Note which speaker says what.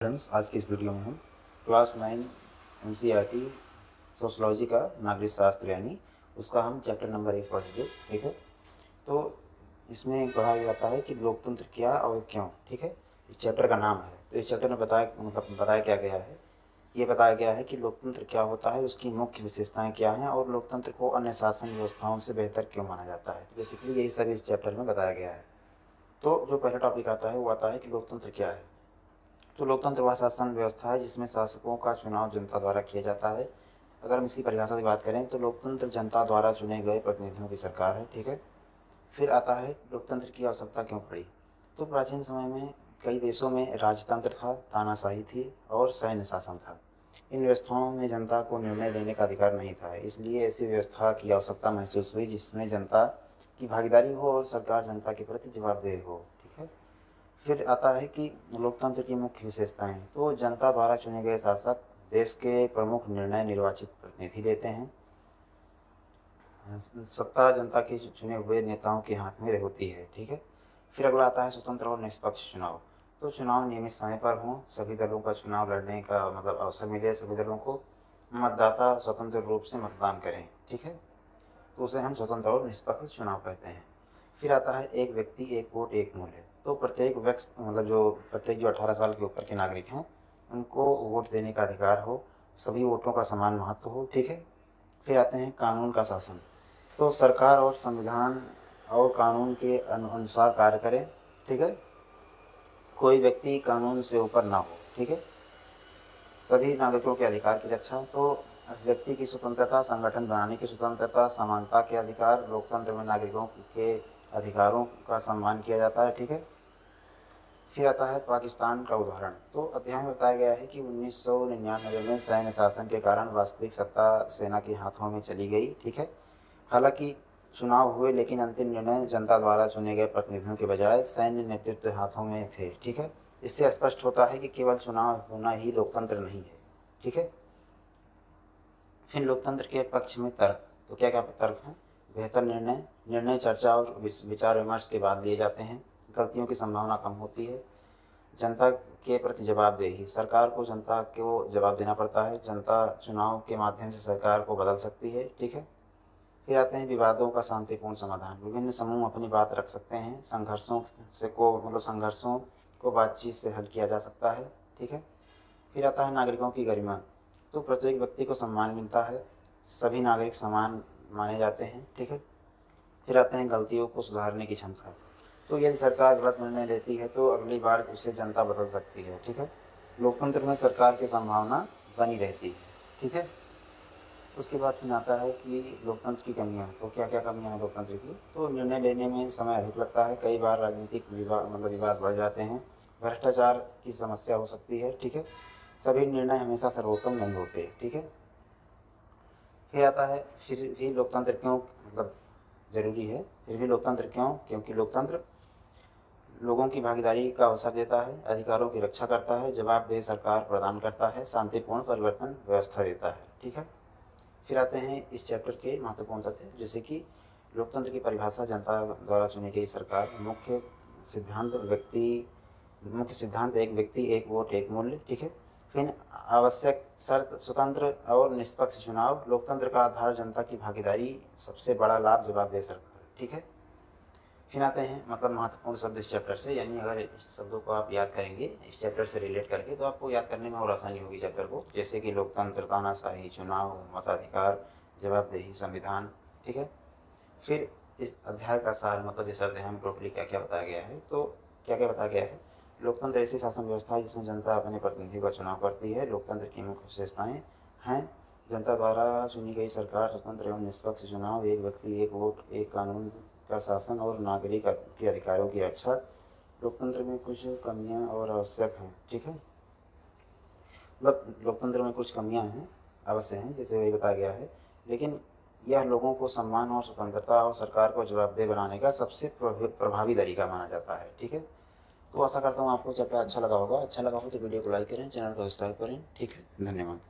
Speaker 1: Friends, आज की इस वीडियो में हम क्लास 9 एनसीईआरटी सोशलॉजी का नागरिक शास्त्र यानी उसका हम चैप्टर नंबर 1 पढ़ेंगे। ठीक है, तो इसमें पढ़ाया जाता है कि लोकतंत्र क्या और क्यों। ठीक है, इस चैप्टर का नाम है। तो इस चैप्टर में बताया क्या गया है, ये बताया गया है कि लोकतंत्र क्या होता है, उसकी मुख्य विशेषताएं क्या हैं और लोकतंत्र को अन्य शासन व्यवस्थाओं से बेहतर क्यों माना जाता है। बेसिकली यही सब इस चैप्टर में बताया गया है। तो जो पहला टॉपिक आता है वो आता है कि लोकतंत्र क्या है। तो लोकतंत्र वह शासन व्यवस्था है जिसमें शासकों का चुनाव जनता द्वारा किया जाता है। अगर हम इसकी परिभाषा की बात करें तो लोकतंत्र जनता द्वारा चुने गए प्रतिनिधियों की सरकार है। ठीक है, फिर आता है लोकतंत्र की आवश्यकता क्यों पड़ी। तो प्राचीन समय में कई देशों में राजतंत्र था, तानाशाही थी और सैन्य शासन था। इन व्यवस्थाओं में जनता को निर्णय लेने का अधिकार नहीं था, इसलिए ऐसी व्यवस्था की आवश्यकता महसूस हुई जिसमें जनता की भागीदारी हो और सरकार जनता के प्रति जवाबदेह हो। ठीक है, फिर आता है कि लोकतंत्र की मुख्य विशेषताएं। तो जनता द्वारा चुने गए शासक देश के प्रमुख निर्णय निर्वाचित प्रतिनिधि लेते हैं। सत्ता जनता के चुने हुए नेताओं के हाथ में होती है। ठीक है, फिर अगला आता है स्वतंत्र और निष्पक्ष चुनाव। तो चुनाव नियमित समय पर हों, सभी दलों का चुनाव लड़ने का अवसर मिले, सभी दलों को मतदाता स्वतंत्र रूप से मतदान करें। ठीक है, तो उसे हम स्वतंत्र और निष्पक्ष चुनाव कहते हैं। फिर आता है एक व्यक्ति एक वोट एक मूल्य। तो प्रत्येक व्यक्ति प्रत्येक जो 18 साल के ऊपर के नागरिक हैं उनको वोट देने का अधिकार हो, सभी वोटों का समान महत्व हो। ठीक है, फिर आते हैं कानून का शासन। तो सरकार और संविधान और कानून के अनुसार कार्य करें। ठीक है, कोई व्यक्ति कानून से ऊपर ना हो। ठीक है, सभी नागरिकों के अधिकार की रक्षा। तो व्यक्ति की स्वतंत्रता, संगठन बनाने की स्वतंत्रता, समानता के अधिकार, लोकतंत्र में नागरिकों के अधिकारों का सम्मान किया जाता है। ठीक है, फिर आता है पाकिस्तान का उदाहरण। तो अध्याय में बताया गया है कि 1999 में सैन्य शासन के कारण वास्तविक सत्ता सेना के हाथों में चली गई। ठीक है, हालांकि चुनाव हुए लेकिन अंतिम निर्णय जनता द्वारा चुने गए प्रतिनिधियों के बजाय सैन्य नेतृत्व हाथों में थे। ठीक है, इससे स्पष्ट होता है कि केवल चुनाव होना ही लोकतंत्र नहीं है। ठीक है, फिर लोकतंत्र के पक्ष में तर्क। तो क्या क्या तर्क हैं। बेहतर निर्णय, निर्णय चर्चा और विचार विमर्श के बाद लिए जाते हैं। गलतियों की संभावना कम होती है। जनता के प्रति जवाबदेही, सरकार को जनता को जवाब देना पड़ता है, जनता चुनाव के माध्यम से सरकार को बदल सकती है। ठीक है, फिर आते हैं विवादों का शांतिपूर्ण समाधान। विभिन्न समूह अपनी बात रख सकते हैं, संघर्षों को बातचीत से हल किया जा सकता है। ठीक है, फिर आता है नागरिकों की गरिमा। तो प्रत्येक व्यक्ति को सम्मान मिलता है, सभी नागरिक समान माने जाते हैं। ठीक है, फिर आते हैं गलतियों को सुधारने की क्षमता। तो यदि सरकार गलत निर्णय लेती है तो अगली बार उसे जनता बदल सकती है। ठीक है, लोकतंत्र में सरकार की संभावना बनी रहती है। ठीक है, उसके बाद फिर आता है कि लोकतंत्र की कमियां। तो क्या क्या कमियां हैं लोकतंत्र की। तो निर्णय लेने में समय अधिक लगता है, कई बार राजनीतिक विवाद बढ़ जाते हैं, भ्रष्टाचार की समस्या हो सकती है। ठीक है, सभी निर्णय हमेशा सर्वोत्तम नहीं होते। ठीक है, फिर आता है फिर भी लोकतंत्र क्यों जरूरी है। फिर भी लोकतंत्र क्यों, क्योंकि लोकतंत्र लोगों की भागीदारी का अवसर देता है, अधिकारों की रक्षा करता है, जवाबदेह सरकार प्रदान करता है, शांतिपूर्ण परिवर्तन व्यवस्था देता है। ठीक है, फिर आते हैं इस चैप्टर के महत्वपूर्ण तथ्य, जैसे कि लोकतंत्र की परिभाषा, जनता द्वारा चुनी गई सरकार, मुख्य सिद्धांत एक व्यक्ति एक वोट एक मूल्य। ठीक है, फिर आवश्यक शर्त स्वतंत्र और निष्पक्ष चुनाव, लोकतंत्र का आधार जनता की भागीदारी, सबसे बड़ा लाभ जवाबदेह सरकार। ठीक है, फिर आते हैं महत्वपूर्ण शब्द इस चैप्टर से, यानी अगर इस शब्दों को आप याद करेंगे इस चैप्टर से रिलेट करके तो आपको याद करने में और आसानी होगी चैप्टर को, जैसे कि लोकतंत्र, तानाशाही, चुनाव, मताधिकार, जवाबदेही, संविधान। ठीक है, फिर इस अध्याय का सार इस अध्याय में टोटली क्या क्या बताया गया है। तो क्या क्या बताया गया है। लोकतंत्र ऐसी शासन व्यवस्था है जिसमें जनता अपने प्रतिनिधि का चुनाव करती है। लोकतंत्र की मुख्य विशेषताएं हैं। जनता द्वारा चुनी गई सरकार, स्वतंत्र एवं निष्पक्ष चुनाव, एक व्यक्ति एक वोट, एक कानून का शासन और नागरिक के अधिकारों की रक्षा। लोकतंत्र में कुछ कमियां और आवश्यक हैं। ठीक है, लोकतंत्र में कुछ कमियां हैं, अवश्य हैं, जैसे वही बताया गया है, लेकिन यह लोगों को सम्मान और स्वतंत्रता और सरकार को जवाबदेह बनाने का सबसे प्रभावी तरीका माना जाता है। ठीक है, तो आशा करता हूँ आपको चैप्टर अच्छा लगा होगा। अच्छा लगा हो तो वीडियो को लाइक करें, चैनल को सब्सक्राइब करें। ठीक है, धन्यवाद।